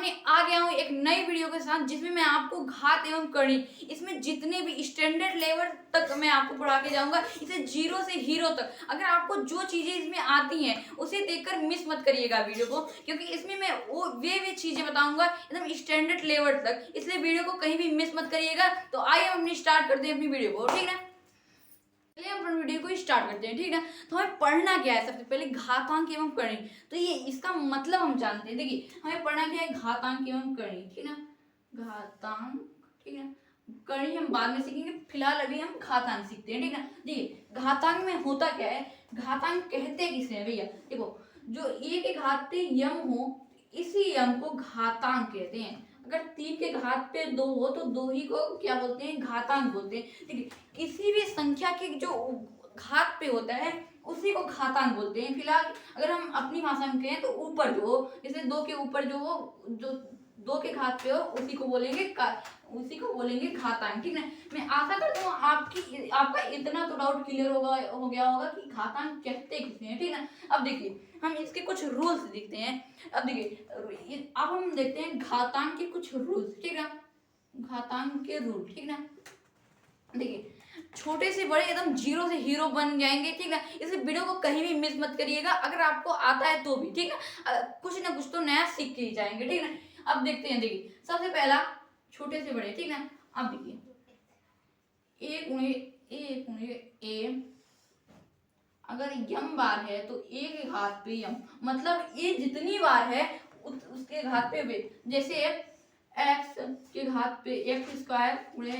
मैं आ गया हूँ एक नई वीडियो के साथ, जिसमें मैं आपको घात एवं करनी, इसमें जितने भी स्टैंडर्ड लेवल तक मैं आपको पढ़ा के जाऊंगा, इसे जीरो से हीरो तक। अगर आपको जो चीजें इसमें आती हैं उसे देखकर मिस मत करिएगा वीडियो को, क्योंकि इसमें मैं वे चीजें बताऊंगा एकदम स्टैंडर्ड लेवल तक, इसलिए वीडियो को कहीं भी मिस मत करिएगा। तो आइए हम अपनी स्टार्ट करते हैं अपनी वीडियो को, ठीक है। चलिए हम अपनी वीडियो को स्टार्ट करते हैं, ठीक है। तो हमें पढ़ना क्या है, सबसे पहले घातांक एवं करनी। तो ये इसका मतलब हम जानते हैं। देखिए हमें पढ़ना क्या है, घातांक एवं करनी, ठीक है ना। घातांक, ठीक है। करनी हम बाद में सीखेंगे, फिलहाल अभी हम घातांक सीखते हैं, ठीक है। देखिए घातांक में होता क्या है, घातांक कहते किसे हैं भैया। देखो जो ए के घात पे यम हो, इसी यम को घातांक कहते हैं। अगर 3 के घात पे 2 हो तो 2 ही को क्या बोलते हैं, घातांक बोलते हैं। ठीक है, किसी भी संख्या के जो घात पे होता है उसी को घातांक बोलते हैं। फिलहाल अगर हम अपनी भाषा में कहें तो ऊपर जो हो, जैसे 2 के ऊपर जो हो, जो 2 के घात पे हो, उसी को बोलेंगे घातांक, ठीक है। मैं आशा करता हूँ आपका इतना तो डाउट क्लियर हो गया होगा कि घातांक कहते किसे हैं, ठीक है। अब देखिए हम इसके कुछ रूल्स देखते हैं। अब देखिए अब हम देखते हैं घातांक के कुछ रूल्स, ठीक है। घातांक के रूल, ठीक है। देखिए छोटे से बड़े एकदम जीरो से हीरो बन जाएंगे, ठीक है। इस वीडियो को कहीं भी मिस मत करिएगा, अगर आपको आता है तो भी, ठीक है। कुछ ना कुछ तो नया सीख के ही जाएंगे, ठीक है। अब देखते हैं, देखिए सबसे पहला छोटे से बड़े, ठीक है। अब देखिए ए गुणे ए, अगर यम बार है तो ए के घात पे यम, मतलब ए जितनी बार है उसके घात पे वे। जैसे एक्स के घात पे एक्स स्क्वायर गुणे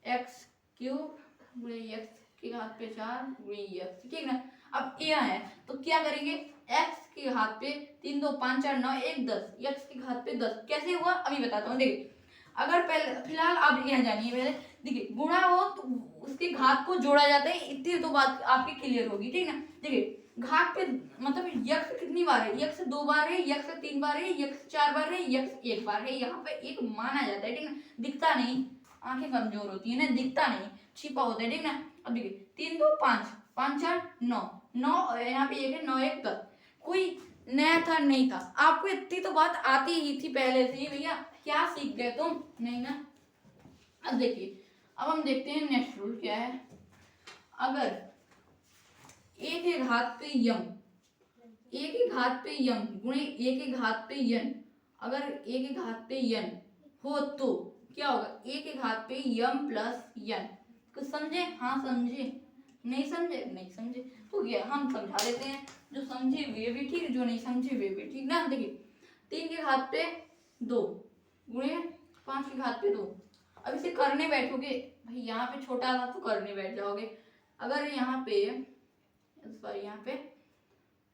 एक्स क्यूब गुणे एक्स के घात पे 4 गुणे एक्स, ठीक है। अब ए है तो क्या करेंगे, एक्स के घात पे 3 2 5 4 9 1 10, एक्स के घात पे 10। कैसे हुआ अभी बताता हूँ। देखिए अगर पहले फिलहाल आप यहाँ जानिए, पहले देखिए गुणा हो तो उसके घात को जोड़ा जाता है, इतनी तो बात आपकी क्लियर होगी, ठीक है। देखिए घात पे मतलब यक्स कितनी बार है, यक्स 2 बार है, यक्स 3 बार है, यक्स 4 बार है, यक्स 1 बार है। यहाँ पे एक माना जाता है, ठीक है। दिखता नहीं, आंखें कमजोर होती है ना, दिखता नहीं, छिपा होता है, ठीक है। अब देखिए 3 2 5 5 4 9 9, यहाँ पे 1 है, 9 1 10। कोई नया था नहीं था, आपको इतनी तो बात आती ही थी पहले से ही भैया, क्या सीख गए तुम, नहीं ना। अब देखिए अब हम देखते हैं नेक्स्ट रूल क्या है। अगर ए के घात पे यम, ए के घात पे यम गुणे ए के घात पे यन, अगर ए के घात पे यन हो तो क्या होगा, ए के घात पे यम प्लस यन। कुछ समझे, हाँ समझे, नहीं समझे नहीं समझे तो क्या हम समझा देते हैं, जो समझे वे भी ठीक, जो नहीं समझे वे भी ठीक ना। देखिए 3 के घात पे 2 गुणे 5 के घात पे 2। अब इसे करने बैठोगे भाई, यहाँ पे छोटा था तो करने बैठ जाओगे। अगर यहाँ पे सॉरी यहाँ पे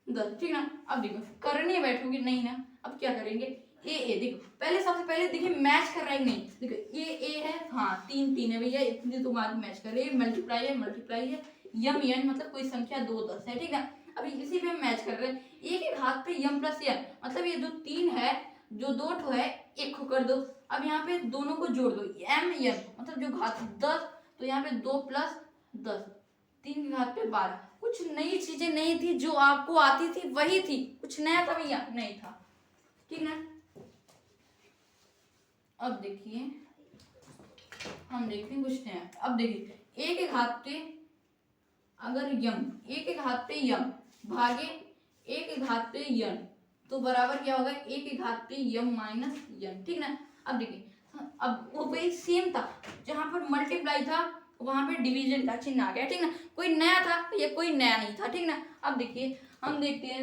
10, ठीक ना। अब देखो करने बैठोगे नहीं ना, अब क्या करेंगे, ए देखो पहले सबसे पहले देखिए मैच कर रहा है कि नहीं। देखो ए है, हाँ 3 3 है भैया, इतनी तो बात मैच कर रही है, मल्टीप्लाई है, यम यन मतलब कोई संख्या 2 10 है, ठीक है। अभी इसी पे हम मैच कर रहे हैं, ए के घात पे यम प्लस यन, मतलब ये जो 3 है, जो 2 ठो है 1 को कर दो। अब यहाँ पे दोनों को जोड़ दो, एम यन मतलब जो घात 10, तो यहाँ पे 2 प्लस 10, 3 के घात पे 12। कुछ नई चीजें नहीं थी, जो आपको आती थी वही थी, कुछ नया था भैया नहीं था, ठीक ना। अब देखिए हम देखते हैं कुछ नया। अब देखिए ए के घात पे अगर यम, ए के घात पे यम भागे ए के घात पे यन, तो बराबर क्या होगा, ए के घात पे यम माइनस यन, ठीक ना। अब देखिए अब वो वही सेम था, जहां पर मल्टीप्लाई था वहां पे डिवीजन का चिन्ह आ गया, ठीक ना। कोई नया था या कोई नया नहीं था, ठीक ना। अब देखिए हम देखते हैं,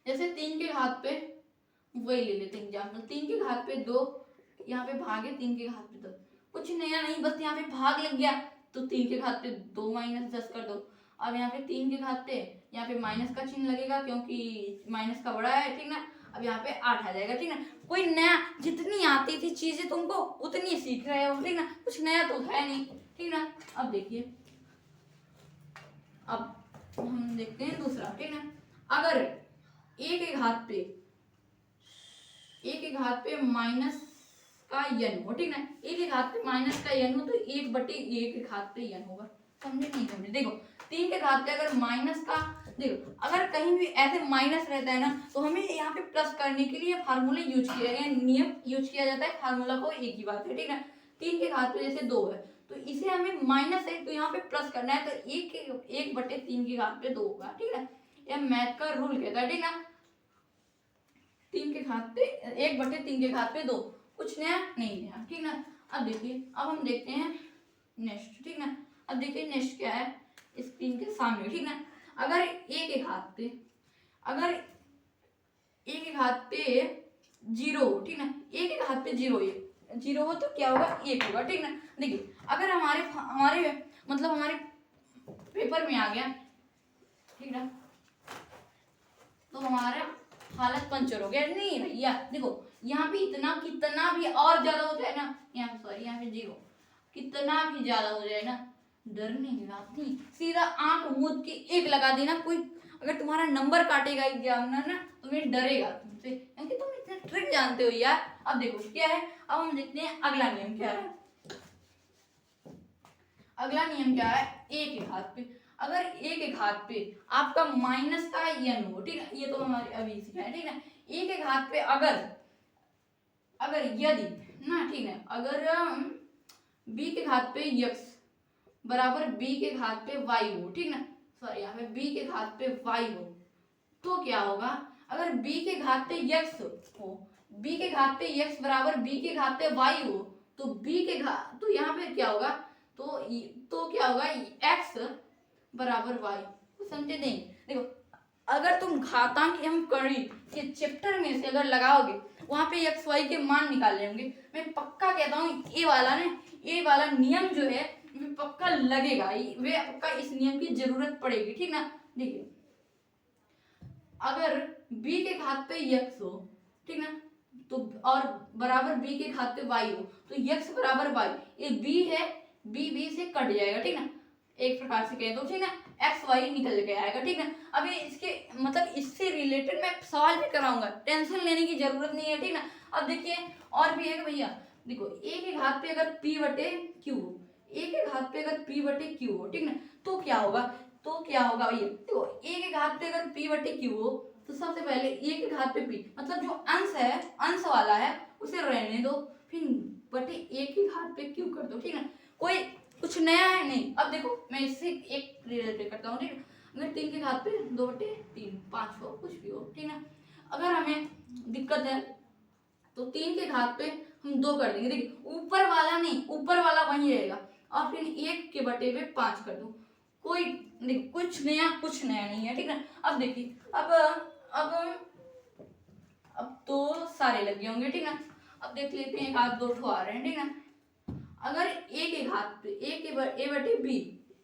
जैसे 3 के घात पे वही ले लेते हैं एग्जाम्पल, 3 के घात पे 2, यहाँ पे भागे 3 के घात पे 2, कुछ नया नहीं, बस यहाँ पे भाग लग गया तो 3 के घात पे 2 माइनस 10 कर दो। अब यहाँ पे 3 के घात पे यहाँ पे माइनस का चिन्ह लगेगा क्योंकि माइनस का बड़ा है, ठीक ना। अब यहाँ पे 8 आ जाएगा, ठीक ना। कोई नया, जितनी आती थी चीजें तुमको उतनी सीख रहे हो, ठीक ना, कुछ नया तो है नहीं, ठीक ना। अब देखिए अब हम देखते हैं दूसरा, ठीक ना। अगर ए के घात पे माइनस का यन हो, ठीक ना, ए के घात पे माइनस का यन हो तो 1/a के घात पे यन होगा, समझे नहीं समझे। देखो 3 के घात पे अगर माइनस का देखो अगर कहीं भी ऐसे माइनस रहता है ना तो हमें यहाँ पे प्लस करने के लिए फार्मूला यूज किया गया, नियम यूज किया जाता है फार्मूला को, एक ही बात है, ठीक है। 3 के घात पे जैसे 2 है तो इसे हमें माइनस है तो यहाँ पे प्लस करना है, तो 1/3 के घात पे 2 होगा, ठीक है। यह मैथ का रूल कहता है, ठीक है। 3 के घात पे 1/3 के घात पे 2, कुछ नया नहीं नया, ठीक ना। अब देखिए, अब हम देखते हैं नेक्स्ट, ठीक ना। अब देखिए नेक्स्ट क्या है स्क्रीन के सामने, ठीक ना। अगर a के घात पे, अगर a के घात पे 0 हो, ठीक ना, a के घात पे 0 हो तो क्या होगा 1 होगा, ठीक ना। देखिए अगर हमारे हमारे मतलब हमारे पेपर में आ गया, ठीक ना, तो हमारा हालत पंचर हो गया। नहीं भैया देखो यहाँ पे इतना कितना भी और ज्यादा हो जाए ना, यहाँ सॉरी यहाँ पे 0 कितना भी ज्यादा हो जाए ना, डरने की बात नहीं, सीधा आंख मूंद के 1 लगा देना। कोई अगर तुम्हारा नंबर काटेगा एग्जामिनर ना तुम्हें डरेगा तुमसे, क्योंकि तुम इतने ट्रिक जानते हो यार। अब देखो क्या है, अब हम देखते हैं अगला नियम क्या है। अगला नियम क्या है, a के घात पे, अगर a के घात पे आपका माइनस का n हो, ठीक है, ये तो हमारे अभी सीखा है, ठीक है। a के घात पे अगर यदि ना, ठीक है, अगर b के घात पे x बराबर b के घात पे y हो, ठीक ना, सॉरी यहाँ पे b के घात पे y हो तो क्या होगा। अगर b के घात पे x हो, b के घात पे x बराबर b के घात पे y हो तो b के घात, तो यहाँ पे क्या होगा, तो क्या होगा x बराबर y, समझे नहीं। देखो अगर तुम घातांक एवं कड़ी के चैप्टर में से अगर लगाओगे वहां पे x y के मान निकाल लेंगे, मैं पक्का कहता हूँ ये वाला नियम जो है पक्का लगेगा, वे पक्का इस नियम की जरूरत पड़ेगी, ठीक ना। देखिए अगर b के घात पे x हो, ठीक ना, तो और बराबर b के घात पे y हो तो x बराबर y, ये b है, b से कट जाएगा, ठीक ना, एक प्रकार से कह दो, ठीक ना, एक्स वाई निकल के आएगा, ठीक है। अभी इसके मतलब इससे रिलेटेड मैं सवाल भी कराऊंगा, टेंशन लेने की जरूरत नहीं है, ठीक ना। अब देखिए और भी है कि भैया देखो a के घात पे अगर p बटे q हो, a के घात पे अगर p बटे q हो, ठीक ना, तो क्या होगा भैया, देखो a के घात पे अगर p बटे q हो तो सबसे पहले a के घात पे p मतलब जो अंश है, अंश वाला है उसे रहने दो, फिर बटे a के घात पे q कर दो, ठीक है। कोई कुछ नया है नहीं। अब देखो मैं इससे एक रिलेटेड करता हूँ, ठीक है। अगर 3 के घात पे 2/3 5 हो, कुछ भी हो, ठीक है। अगर हमें दिक्कत है तो 3 के घात पे हम 2 कर देंगे, देखिए ऊपर वाला नहीं, ऊपर वाला वही रहेगा, और फिर 1 के बटे पे 5 कर दो। कोई देखो कुछ नया नहीं है, ठीक है। अब देखिए अब तो सारे लग गए होंगे, ठीक है। अब देख लेते हैं, एक आध दो ठो आ रहे हैं, ठीक है। अगर a के घात पे a बटे b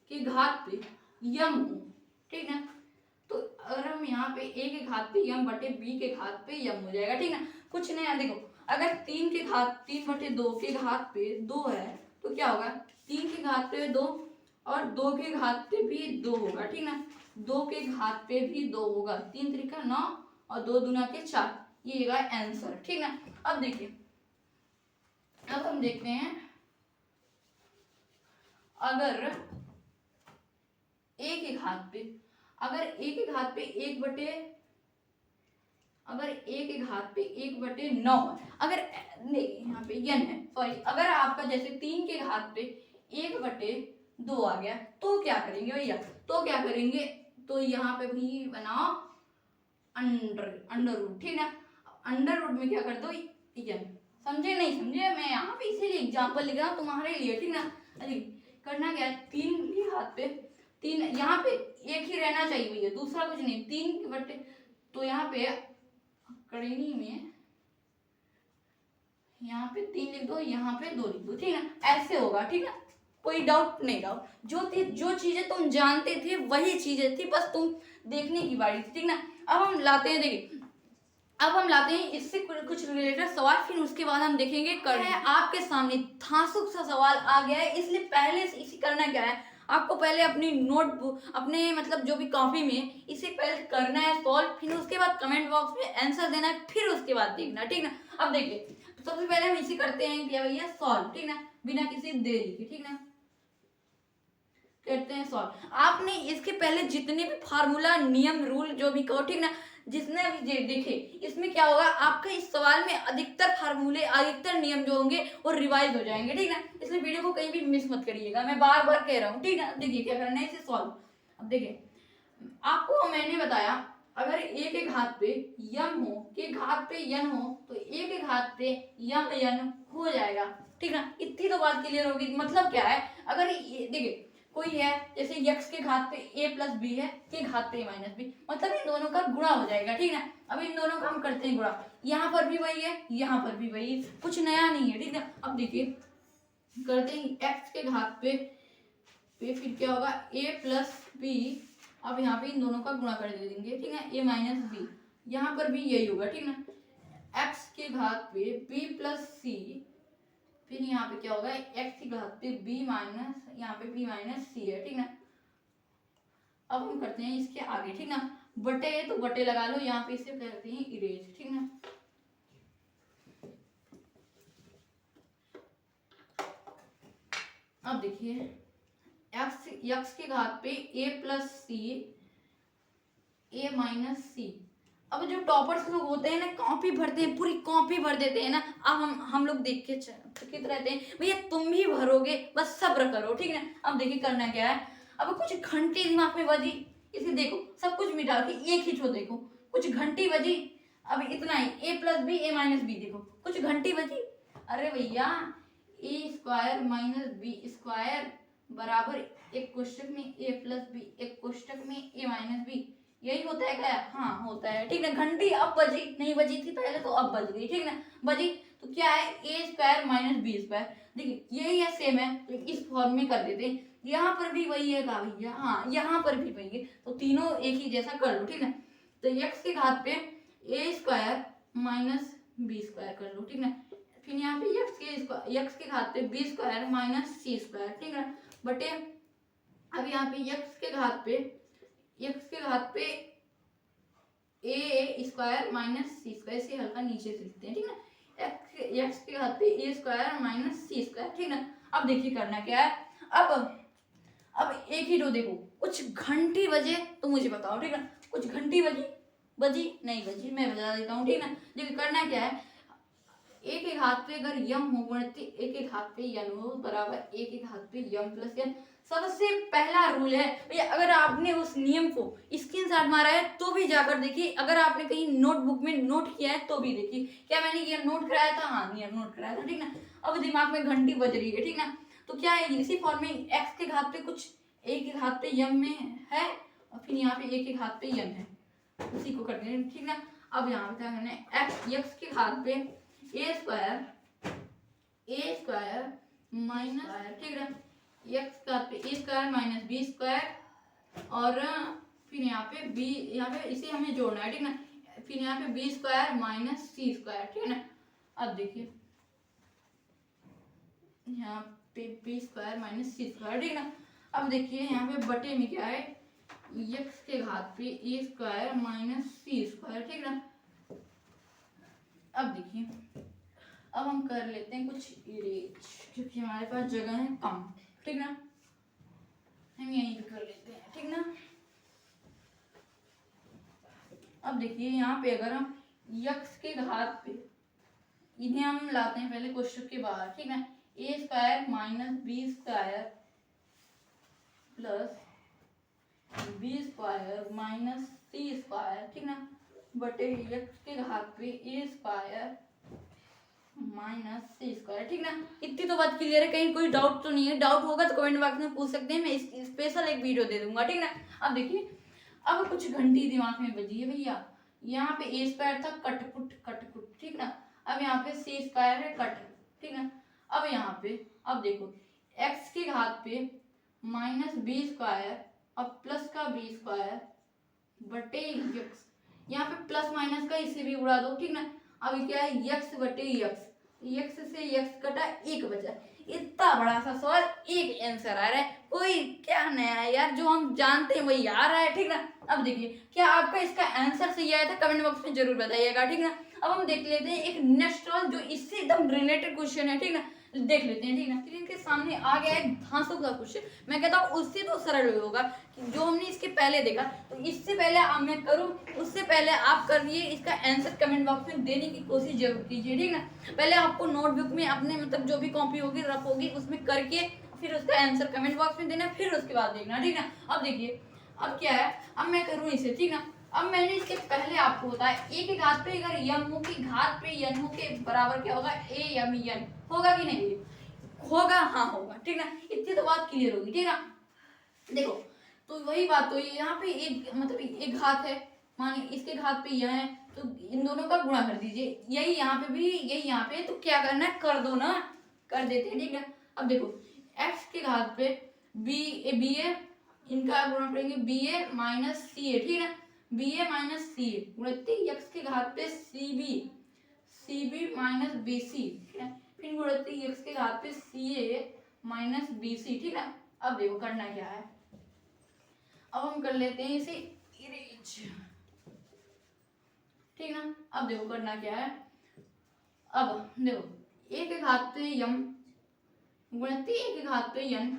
के घात पे यम हो, ठीक है, तो अगर हम यहाँ पे a के घात पे यम बटे b के घात पे यम हो जाएगा, ठीक है। कुछ नया देखो, अगर 3/2 के घात पे 2 है तो क्या होगा 3 के घात पे 2 और 2 के घात पे भी 2 होगा, ठीक ना, 2 के घात पे भी 2 होगा, 3 त्रिका 9 और 2 दूना के 4, ये आंसर, ठीक ना। अब देखिए अब हम देखते हैं अगर a के घात पे 1/9 अगर यहाँ पे n है, सॉरी, अगर आपका जैसे 3 के घात पे 1/2 आ गया तो क्या करेंगे भैया, तो यहाँ पे भी बनाओ अंडर रूट, ठीक ना। अंडर रूट में क्या कर दो n, समझे नहीं समझे, मैं यहाँ पे इसीलिए एग्जाम्पल लिख रहा हूँ तुम्हारे लिए, ठीक ना। करना क्या है, 3 के हाथ पे 3, यहाँ पे एक ही रहना चाहिए भैया, दूसरा कुछ नहीं, 3 के बटे, तो यहाँ पे कड़ीनी में यहाँ पे 3 लिख दो, यहाँ पे 2 लिख दो, ठीक है, ऐसे होगा, ठीक है। कोई डाउट नहीं, जो चीजें तुम जानते थे वही चीजें थी, बस तुम देखने की बारी थी, ठीक ना। अब हम लाते हैं, देखिए अब हम लाते हैं इससे कुछ रिलेटेड सवाल, फिर उसके बाद हम देखेंगे है आपके सामने थासुक सा सवाल आ गया है, इसलिए पहले से इसी करना क्या है, आपको पहले अपनी नोटबुक, अपने मतलब जो भी कॉपी में इसे पहले करना है सॉल्व, फिर उसके बाद कमेंट बॉक्स में आंसर देना है, फिर उसके बाद देखना, ठीक ना। अब देखिए सबसे पहले हम इसे करते हैं क्या भैया, सॉल्व, ठीक ना, बिना किसी देरी के, ठीक ना। करते हैं सॉल्व। आपने इसके पहले जितने भी फार्मूला, नियम, रूल जो भी कहो, ठीक ना, जिसने भी देखे, इसमें क्या होगा, आपका इस सवाल में अधिकतर फार्मूले, अधिकतर नियम जो होंगे वो रिवाइज हो जाएंगे, ठीक ना। इसलिए वीडियो को कहीं भी मिस मत करिएगा, मैं बार बार कह रहा हूँ, ठीक ना। देखिए क्या करना है इसे सॉल्व। अब देखिए आपको मैंने बताया, अगर a के घात पे यम हो, के घात पे यन हो, तो a के घात पे यम यन हो जाएगा, ठीक ना। इतनी तो बात क्लियर होगी। मतलब क्या है, अगर देखिए कोई है, जैसे x के घात पे a प्लस बी है, के घात पे a माइनस बी, मतलब इन दोनों का गुणा हो जाएगा, ठीक ना। अब इन दोनों का हम करते हैं गुणा, यहाँ पर भी वही है, यहाँ पर भी वही है, कुछ नया नहीं है, ठीक है। अब देखिए करते हैं x के घात पे फिर क्या होगा, a प्लस बी, अब यहाँ पे इन दोनों का गुणा कर देंगे, ठीक है, a माइनस बी, यहाँ पर भी यही होगा, ठीक ना। x के घात पे b प्लस सी, फिर यहाँ पे क्या होगा, x की घात पे b माइनस, यहाँ पे b माइनस सी है, ठीक ना। अब हम करते हैं इसके आगे, ठीक ना, बटे है तो बटे लगा लो, यहाँ पे इसे करते हैं इरेज, ठीक ना। अब देखिए x के घात पे a plus C, a minus C. अब जो टॉपर्स लोग होते हैं ना, कॉपी भरते हैं, पूरी कॉपी भर देते हैं ना। अब हम लोग देख के चकित रहते हैं, भैया तुम भी भरोगे, बस सब्र करो, ठीक है। अब देखिए करना क्या है, अब कुछ घंटी दिमाग में बजी, इसे देखो सब कुछ मिटा के एक ही छो, देखो कुछ घंटी बजी, अब इतना ही, a plus b, a minus b, देखो कुछ घंटी बजी। अरे भैया a square minus b square बराबर एक कोष्टक में a प्लस बी, एक कोष्टक में a माइनस बी, यही होता है क्या, हाँ होता है, ठीक ना। घंटी अब बजी, नहीं बजी थी पहले तो अब बज गई, ठीक ना। बजी तो क्या है, a square minus b square, देखिए यही है, सेम है, तो इस फॉर्म में कर देते हैं। यहाँ पर भी वही है भैया, हाँ यहाँ पर भी वही है, तो तीनों एक ही जैसा कर लो, ठीक ना। तो x के घात पे a square minus b square कर लो, ठीक ना। फिर यहाँ पे x के घात पे b square minus c square, ठीक है, बटे अब यहाँ पे x के घात पे a square minus c square, से हल्का नीचे से लिखते हैं, ठीक ना। x के घात पे a square minus c square, ठीक ना। अब देखिए करना क्या है, अब एक ही दो, देखो कुछ घंटी बजे तो मुझे बताओ, ठीक है। कुछ घंटी बजी नहीं बजी, मैं बजा देता हूँ, ठीक ना। देखिए करना क्या है, a के घात पे अगर यम हो गुणित a के घात पे यन हो बराबर a के घात पे यम प्लस यन। सबसे पहला रूल है भैया, अगर आपने उस नियम को स्क्रीनशॉट मारा है तो भी जाकर देखिए, अगर आपने कहीं नोटबुक में नोट किया है तो भी देखिए, क्या मैंने ये नोट कराया था, हाँ नियम नोट कराया था, ठीक ना। अब दिमाग में घंटी बज रही है, ठीक ना। तो क्या है, इसी फॉर्म में x के घात पे कुछ a के घात पे यम में है, और फिर यहाँ पे a के घात पे यन है, उसी को करते हैं, ठीक ना। अब यहाँ पे क्या करना है, x के घात पे a स्क्वायर माइनस, ठीक है, x का पे a square minus b square, और फिर यहाँ पे b, यहाँ पे इसे हमें जोड़ना है, ठीक ना। फिर यहाँ पे b square minus c square, ठीक है ना। अब देखिए यहाँ पे b square minus c square, ठीक ना। अब देखिए यहाँ पे बटे में क्या है, x के घात पे a square minus c square, ठीक ना। अब देखिए अब हम कर लेते हैं कुछ इरेज, क्योंकि हमारे पास जगह है कम, ठीक ना, हम यहीं पे कर लेते हैं, ठीक ना। अब देखिए यहाँ पे अगर हम x के घात पे, इन्हें हम लाते हैं पहले कोष्टक के बाहर, ठीक ना, a square minus b square plus b square minus c square, ठीक ना, बटे x के घात पे a square minus c square, ठीक ना। इतनी तो बात क्लियर है, कहीं कोई डाउट तो नहीं है, डाउट होगा तो कमेंट बॉक्स में पूछ सकते हैं, मैं स्पेशल एक वीडियो दे दूंगा, ठीक ना। अब देखिए अब कुछ घंटी दिमाग में बजी है भैया, यहाँ पे a स्क्वायर था, कटकुट, ठीक ना। अब यहाँ पे सी स्क्वायर है, कट, ठीक ना। अब यहाँ पे अब देखो x के घात पे माइनस बी स्क्वायर, अब प्लस का बी स्क्वायर बटे x, यहाँ पे प्लस माइनस का इसे भी उड़ा दो, ठीक ना। अब क्या है, x बटे x से x कटा, एक बचा, इतना बड़ा सा सवाल, एक आंसर आ रहा है, कोई क्या नया है यार, जो हम जानते हैं वही आ रहा है, ठीक ना। अब देखिए क्या आपका इसका आंसर सही आया था, कमेंट बॉक्स में जरूर बताइएगा, ठीक ना। अब हम देख लेते हैं एक नेक्स्ट वाला जो इससे एकदम रिलेटेड क्वेश्चन है, ठीक ना, देख लेते हैं, ठीक ना। फिर इनके सामने आ गया है धांसू का क्वेश्चन। मैं कहता हूँ उससे तो सरल होगा कि जो हमने इसके पहले देखा, तो इससे पहले अब मैं करूँ उससे पहले आप करिए, इसका आंसर कमेंट बॉक्स में देने की कोशिश जरूर कीजिए, ठीक ना। पहले आपको नोटबुक में अपने मतलब जो भी कॉपी होगी रफ होगी उसमें करके फिर उसका आंसर कमेंट बॉक्स में देना, फिर उसके बाद देखना, ठीक ना। अब देखिए अब क्या है, अब मैं करूँ इसे, ठीक ना। अब मैंने इसके पहले आपको बताया ए के घात पे अगर यम की घात पे यन के बराबर क्या होगा, ए यम यन होगा कि नहीं, होगा, हाँ होगा, ठीक ना। इतनी तो बात क्लियर होगी, ठीक ना। देखो तो वही बात, तो यहाँ पे एक मतलब एक घात है, मानिए इसके घात पे यह है, तो इन दोनों का गुणा कर दीजिए, यही यहाँ पे भी यही यहाँ पे, तो क्या करना है कर दो ना, कर देते हैं, ठीक है। अब देखो x के घात पे बी ए इनका गुणा करेंगे बी ए माइनस सी ए, ठीक है। बी ए माइनस सी ए गुणित x के घात पे c B minus B C, ठीक है। फिर गुणित x के घात पे सी ए माइनस बी सी, ठीक है। अब देखो करना क्या है, अब हम कर लेते हैं इसे इरेज, ठीक ना। अब देखो करना क्या है, अब देखो ए के घात पे यम गुणित ए के घात पे यन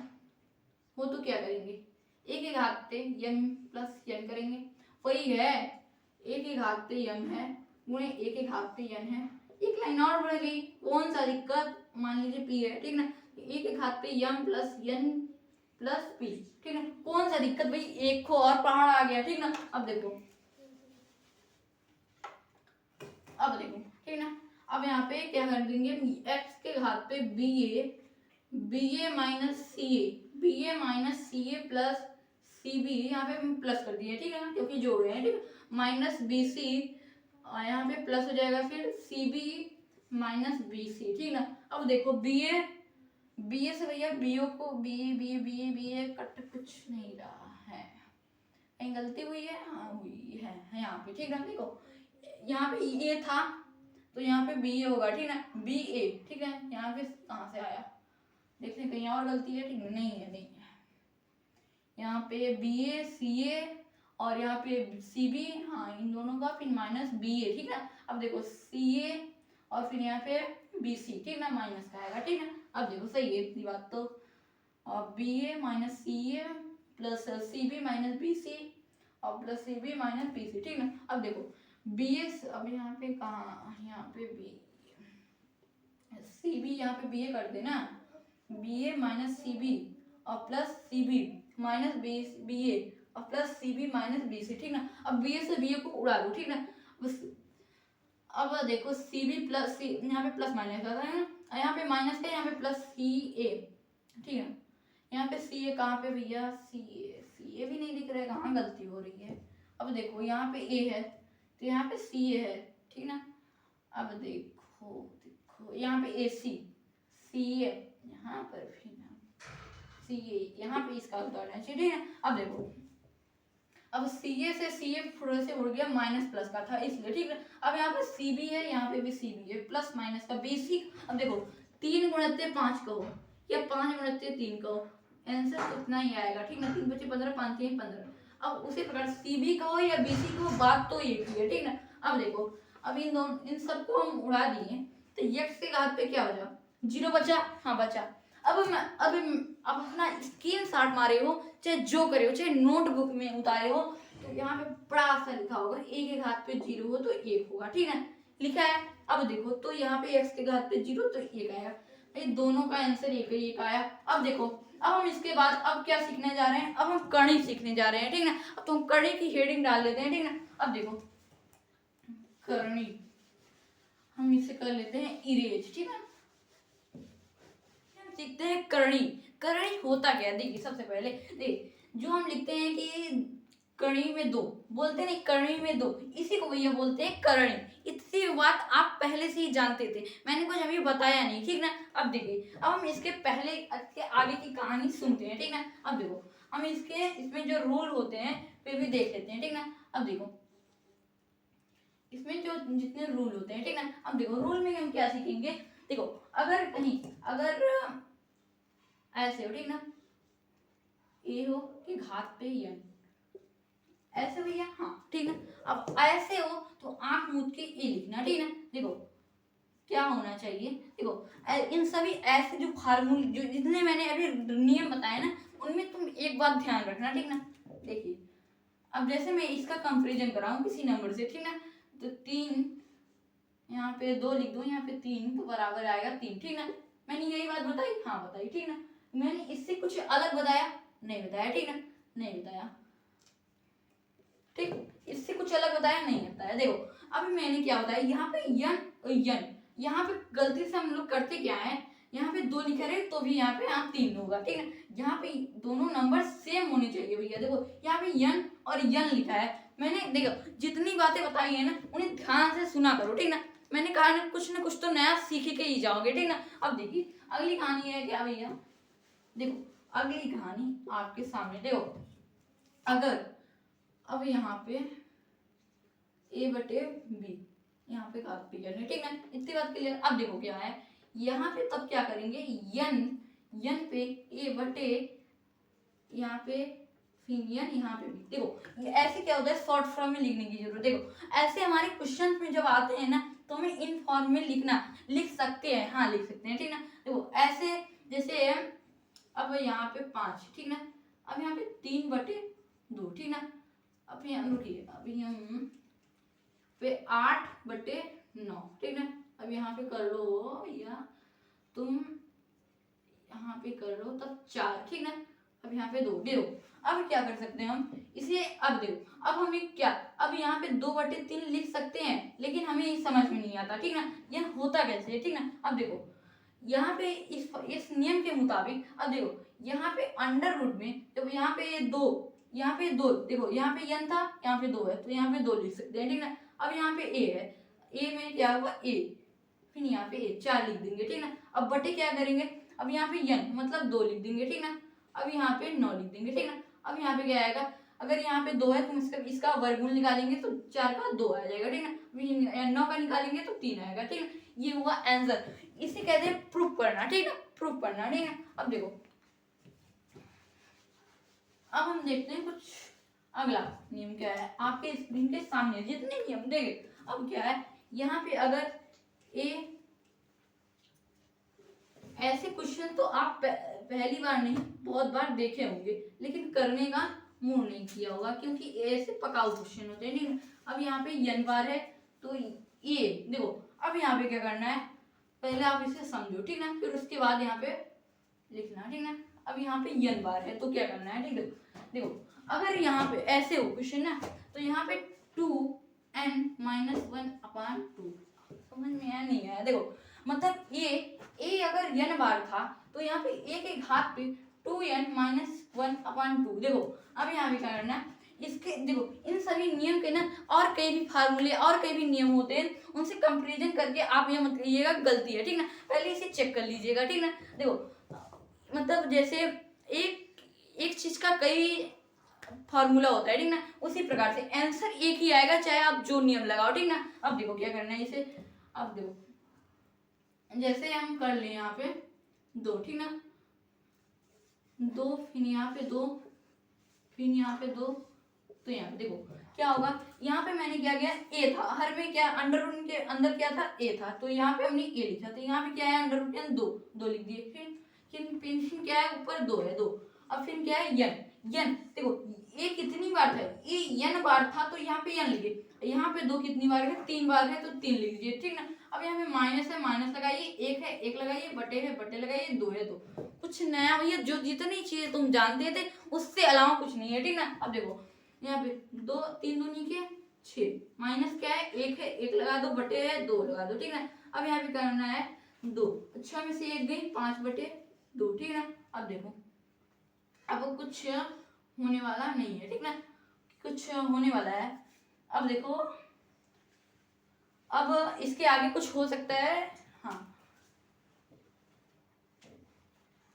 हो, तो क्या करेंगे ए के घात पे यम प्लस यन करेंगे, वही है ए के घात पे यम है गुणे ए के घात पे यन है, एक लाइन और बढ़ गई, कौन सा दिक्कत, मान लीजिए पी है, ठीक ना। ए के घात पे यम प्लस यन प्लस पी, ठीक है, कौन सा दिक्कत भाई, एक को और पहाड़ आ गया, ठीक ना। अब देखो ठीक ना। अब यहाँ पे क्या कर देंगे, x के घात पे B A minus C A plus C B, यहाँ पे हम प्लस कर दिए, ठीक है ना, क्योंकि जोड़ रहे हैं, ठीक है। माइनस बी सी यहाँ पे प्लस हो जाएगा, फिर c B minus B C, ठीक ना। अब देखो बी ए से भैया बीओ को बी ए कट कुछ नहीं रहा है, कहीं गलती हुई है, हाँ हुई है यहाँ पे, ठीक है। देखो यहाँ पे ए था तो यहाँ पे बी ए होगा, ठीक है, बी ए, ठीक है। यहाँ पे कहाँ से आया, देखते हैं कहीं और गलती है, ठीक है, नहीं है, यहाँ पे बी ए सी ए और यहाँ पे सी बी, हाँ इन दोनों का, फिर माइनस बी ए, ठीक है। अब देखो सी ए और फिर यहाँ पे बी सी, ठीक ना, माइनस का आएगा, ठीक है। अब देखो सही है इतनी बात तो, B A minus C A plus C B minus B C और plus C B minus B C, ठीक ना। अब देखो बी एस, अब यहाँ पे कहाँ, यहाँ पे बी सी बी, यहाँ पे बी ए कर देना, B A minus C B और plus C B minus B A और plus C B minus B C, ठीक ना। अब बी ए से बी ए को उड़ा दो, ठीक ना। बस अब देखो सी बी प्लस सी, यहाँ पे प्लस माइनस आता है ना, यहाँ पे माइनस का, यहाँ पे प्लस सी ए, ठीक है। यहाँ पे सी ए कहाँ पे भैया, सी ए भी नहीं दिख रहा है, कहाँ गलती हो रही है। अब देखो यहाँ पे ए है तो यहाँ पे सी ए है, ठीक ना। अब देखो यहाँ पे ए सी ए यहाँ पर, फिर सी ए यहाँ पे इसका उतारना चाहिए, ठीक है। अब देखो अब सी ए से सी ए थोड़ा से उड़ गया, माइनस प्लस का था इसलिए, ठीक है। अब यहाँ पे सी बी है, यहाँ पे भी सी बी है, प्लस माइनस का बेसिक। अब देखो 3 गुणित 5 कहो या 5 गुणित 3 कहो, आंसर तो इतना ही आएगा, ठीक ना। 3 बचे 15, 5 3 15। अब उसी प्रकार सी बी कहो या बी सी कहो, बात तो एक ही है, ठीक ना। अब देखो अब इन सबको हम उड़ा दिए तो x के घात पे क्या हो जाए, 0 बचा, हाँ बचा। अब अपना स्क्रीनशॉट मारे हो, चाहे जो करे हो, चाहे नोटबुक में उतारे हो, तो यहाँ पे बड़ा सा लिखा होगा a के घात पे 0 हो तो 1 होगा, ठीक है, लिखा है। अब देखो तो यहाँ पे x के घात पे 0 तो 1 आएगा, ये दोनों का आंसर एक आया। अब देखो अब हम इसके बाद अब क्या सीखने जा रहे हैं, अब हम करणी सीखने जा रहे हैं, ठीक ना। अब तो हम करणी की हेडिंग डाल देते हैं, ठीक ना। अब देखो करणी, हम इसे कर लेते हैं इरेज, ठीक है। हम सीखते हैं करणी। करणी होता क्या, देखिए सबसे पहले जो हम लिखते हैं कि करणी में 2 बोलते नहीं, करणी में 2, इसी को भैया बोलते हैं करणी। इतनी बात आप पहले से ही जानते थे, मैंने कुछ अभी बताया नहीं, ठीक ना। अब देखिए अब हम इसके पहले इसके आगे की कहानी सुनते हैं, ठीक ना। अब देखो हम इसमें जो रूल होते हैं फिर भी देख लेते हैं, ठीक ना। अब देखो इसमें जो जितने रूल होते हैं, ठीक ना। अब देखो रूल में हम क्या सीखेंगे, देखो अगर ऐसे हो, ठीक ना, ए हो के घात पे यन, ऐसे भैया, हाँ ठीक है। अब ऐसे हो तो आंख मूंद के ए लिखना, ठीक है। देखो क्या होना चाहिए, देखो इन सभी ऐसे जो फार्मूले जो जितने मैंने अभी नियम बताए ना, उनमें तुम एक बात ध्यान रखना, ठीक ना। देखिए अब जैसे मैं इसका कंपेरिजन कराऊं किसी नंबर से, ठीक ना, तो 3 यहाँ पे 2 लिख दूं, यहाँ पे 3 तो बराबर आएगा 3, ठीक ना। मैंने यही बात बताई, हाँ बताई, ठीक ना। मैंने इससे कुछ अलग बताया, नहीं बताया, ठीक ना, नहीं बताया, ठीक। इससे कुछ अलग बताया, नहीं बताया। देखो अभी मैंने क्या बताया, यहाँ पे यन, यहाँ पे गलती से हम लोग करते क्या है, यहाँ पे 2 लिखा रहे तो भी यहाँ पे 3 होगा, ठीक है। यहाँ पे दोनों नंबर सेम होने चाहिए भैया। देखो यहाँ पे यन और यन लिखा है, मैंने देखो जितनी बातें बताई है ना उन्हें ध्यान से सुना करो, ठीक ना। मैंने कहा ना कुछ तो नया सीख के ही जाओगे, ठीक ना। अब देखिए अगली कहानी है क्या भैया, देखो अगली कहानी आपके सामने, देखो अगर अब यहाँ पे a बटे b, यहाँ पे बात क्लियर है, ठीक है, इतनी बात क्लियर। अब देखो क्या है यहाँ पे, तब क्या करेंगे, यन पे a बटे, यहाँ पे फिर यन, यहाँ पे भी। देखो ऐसे क्या होता है, शॉर्ट फॉर्म में लिखने की जरूरत। देखो ऐसे हमारे क्वेश्चन में जब आते हैं ना तो हमें इन फॉर्म में लिख सकते हैं, हाँ लिख सकते हैं, ठीक ना। देखो ऐसे जैसे अब यहाँ पे 5, ठीक ना, अब यहाँ पे 3 बटे 2, ठीक ना। अब यहाँ रुकिए, अभी हम पे 8 बटे 9, ठीक ना। अब यहाँ पे कर लो या तुम यहाँ पे कर लो तब 4, ठीक ना। अब यहाँ पे 2, देखो अब क्या कर सकते हैं हम इसे, अब देखो अब हमें क्या, अब यहाँ पे 2 बटे 3 लिख सकते हैं, लेकिन हमें ये समझ में नहीं आता, ठीक ना, यह होता कैसे है, ठीक ना। अब देखो यहाँ पे इस नियम के मुताबिक, अब देखो यहाँ पे अंडर रूट में जब यहाँ पे 2, यहाँ पे 2, देखो यहाँ पे यन था, यहाँ पे 2 है तो यहाँ पे 2 लिख सकते हैं, ठीक ना। अब यहाँ पे ए है, ए में क्या हुआ ए, फिर यहाँ पे ए 4 लिख देंगे, ठीक ना। अब बटे क्या करेंगे, अब यहाँ पे यन मतलब 2 लिख देंगे, ठीक ना। अब यहाँ पे 9 लिख देंगे, ठीक ना। अब यहाँ पे क्या आएगा, अगर यहाँ पे 2 है तो इसका वर्गमूल निकालेंगे तो 4 का 2 आ जाएगा, ठीक ना। 9 का निकालेंगे तो 3 आएगा, ठीक ना। ये हुआ आंसर, इसे कहते हैं प्रूफ करना, ठीक है, प्रूफ करना, ठीक है। अब देखो अब हम देखते हैं कुछ अगला नियम क्या है, आपके स्क्रीन के सामने जितने नियम देंगे। अब क्या है यहाँ पे, अगर ए ऐसे क्वेश्चन तो आप पहली बार नहीं बहुत बार देखे होंगे, लेकिन करने का मुंह नहीं किया होगा क्योंकि ऐसे पकाऊ क्वेश्चन होते हैं, ठीक है। अब यहाँ पे यन बार है तो ये देखो, अब यहाँ पे क्या करना है, पहले आप इसे समझो, ठीक ना, फिर उसके बाद यहाँ पे लिखना, ठीक ना। अब यहाँ पे यन बार है तो क्या करना है, ठीक है। देखो अगर यहाँ पे ऐसे हो क्वेश्चन ना, तो यहाँ पे 2n-1/2, समझ में आया नहीं आया। देखो मतलब ए अगर यन बार था तो यहाँ पे ए के घात पे 2n-1/2। देखो अब यहाँ पे क्या करना है, इसके देखो इन सभी नियम के ना और कई भी फार्मूले और कई भी नियम होते हैं, उनसे कंपेरिजन करके आप ये मत लीजिएगा गलती है, ठीक ना। पहले इसे चेक कर लीजिएगा, ठीक ना। देखो मतलब जैसे एक चीज का कई फार्मूला होता है, ठीक ना, उसी प्रकार से आंसर एक ही आएगा चाहे आप जो नियम लगाओ, ठीक ना। अब देखो क्या करना है इसे, अब देखो जैसे हम कर ले यहाँ पे 2, ठीक ना, 2 फिर यहाँ पे 2 फिर यहाँ पे 2, तो यहाँ पे देखो क्या होगा, यहाँ पे मैंने क्या किया, ए था हर में क्या अंडर रूट के अंदर क्या था ए था, तो यहाँ पे हमने ए लिखा, तो यहाँ पे क्या है अंडर रूट के अंदर 2 लिख दिए, फिर क्या है ऊपर 2 है 2। अब फिर क्या है यन देखो ए कितनी बार था, ए यन बार था तो यहाँ पे यन लिखे, यहाँ पे 2 कितनी बार है 3 बार है तो 3 लिख दीजिए, ठीक ना। अब यहाँ पे माइनस है माइनस लगाइए, एक है एक लगाइए, बटे है बटे लगाइए, 2 है 2। कुछ नया भैया, जो जितनी चीजें तुम जानते थे उससे अलावा कुछ नहीं है, ठीक ना। अब देखो यहाँ पे 2 3 दूनी के 6, माइनस क्या है एक लगा दो, बटे है 2 लगा दो, ठीक ना। अब यहाँ पे करना है 2, 6 में से 1 गई 5 बटे 2, ठीक ना। अब देखो अब कुछ होने वाला नहीं है, ठीक ना, कुछ होने वाला है। अब देखो अब इसके आगे कुछ हो सकता है, हाँ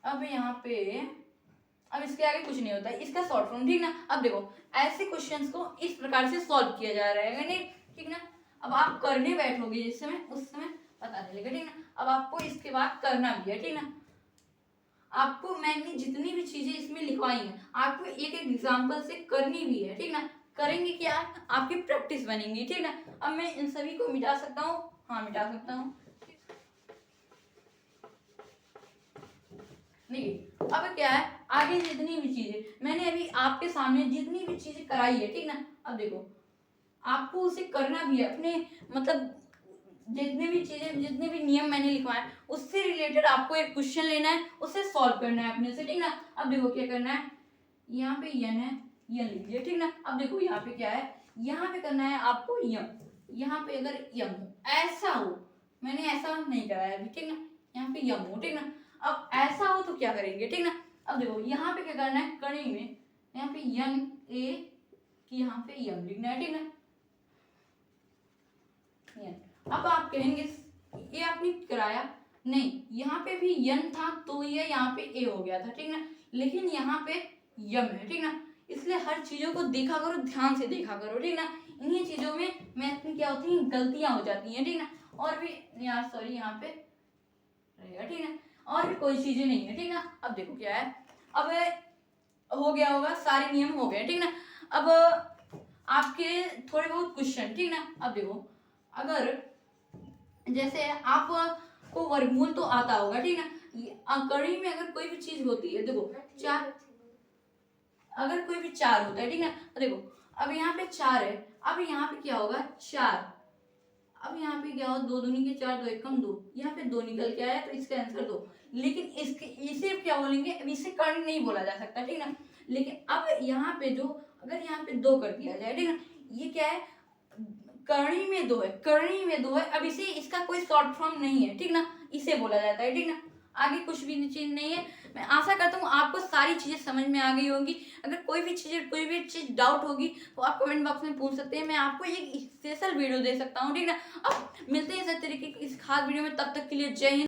अब यहाँ पे अब इसके आगे कुछ नहीं होता है, इसका शॉर्ट फॉर्म, ठीक ना। अब देखो ऐसे क्वेश्चंस को इस प्रकार से सॉल्व किया जा रहा है, नहीं ठीक ना। अब आप करने बैठोगे जिस समय उस समय पता चलेगा, ठीक ना। अब आपको इसके बाद करना भी है, ठीक ना। आपको मैंने जितनी भी चीजें इसमें लिखवाई हैं आपको एक एक एग्जाम्पल से करनी भी है, ठीक ना। करेंगे क्या, आपकी प्रैक्टिस बनेंगी, ठीक ना। अब मैं इन सभी को मिटा सकता हूँ, हाँ मिटा सकता हूँ। देखिए अब क्या है, आगे जितनी भी चीजें मैंने अभी आपके सामने जितनी भी चीजें कराई है, ठीक ना। अब देखो आपको उसे करना भी है अपने, मतलब जितने भी चीजें, जितने भी नियम मैंने लिखवाए उससे रिलेटेड आपको एक क्वेश्चन लेना है, उसे सॉल्व करना है अपने से, ठीक ना। अब देखो क्या करना है, यहाँ पे यन है, यन लीजिए, ठीक ना। अब देखो यहाँ पे क्या है, यहाँ पे करना है आपको यम, यहाँ पे अगर यम हो, ऐसा हो, मैंने ऐसा नहीं कराया अभी, ठीक ना। यहाँ पे यम हो, ठीक ना। अब ऐसा हो तो क्या करेंगे, ठीक ना। अब देखो यहाँ पे क्या करना है, कड़ी में यहाँ पे यन ए कि यहाँ पे यम लिखना है, ठीक ना। अब आप कहेंगे ये आपने कराया नहीं, यहाँ पे भी यन था तो ये यहाँ पे ए हो गया था, ठीक ना। लेकिन यहाँ पे यम है, ठीक ना। इसलिए हर चीजों को देखा करो, ध्यान से देखा करो, ठीक ना। इन्हीं चीजों में मैथ में क्या होती है, गलतियां हो जाती हैं, ठीक ना। और भी यार सॉरी यहाँ पे रहेगा, ठीक ना। और भी कोई चीजें नहीं है, ठीक ना। अब देखो क्या है, अब हो गया होगा, सारे नियम हो गए, ठीक ना। अब आपके थोड़े बहुत क्वेश्चन, ठीक ना। अब देखो अगर जैसे आप को वर्गमूल तो आता होगा, ठीक ना। कड़ी में अगर कोई भी चीज होती है, देखो चार, अगर कोई भी चार होता है, ठीक ना। देखो अब यहाँ पे चार है, अब यहाँ पे क्या होगा, चार, अब यहाँ पे क्या हो, दो दूनी के चार, दो एक कम दो, यहाँ पे दो निकल के आया तो इसका आंसर दो। लेकिन इसके इसे क्या बोलेंगे, अब इसे कर्ण नहीं बोला जा सकता, ठीक ना। लेकिन अब यहाँ पे जो, अगर यहाँ पे दो कर दिया जाए, ठीक ना, ये क्या है, करणी में दो है, करणी में दो है। अब इसे, इसका कोई शॉर्ट फॉर्म नहीं है, ठीक ना, इसे बोला जाता है, ठीक ना। आगे कुछ भी चीज नहीं है। मैं आशा करता हूँ आपको सारी चीजें समझ में आ गई होंगी। अगर कोई भी चीज डाउट होगी तो आप कमेंट बॉक्स में पूछ सकते हैं, मैं आपको एक स्पेशल वीडियो दे सकता हूँ, ठीक ना। अब मिलते हैं इस तरीके की इस खास वीडियो में, तब तक के लिए जय हिंद।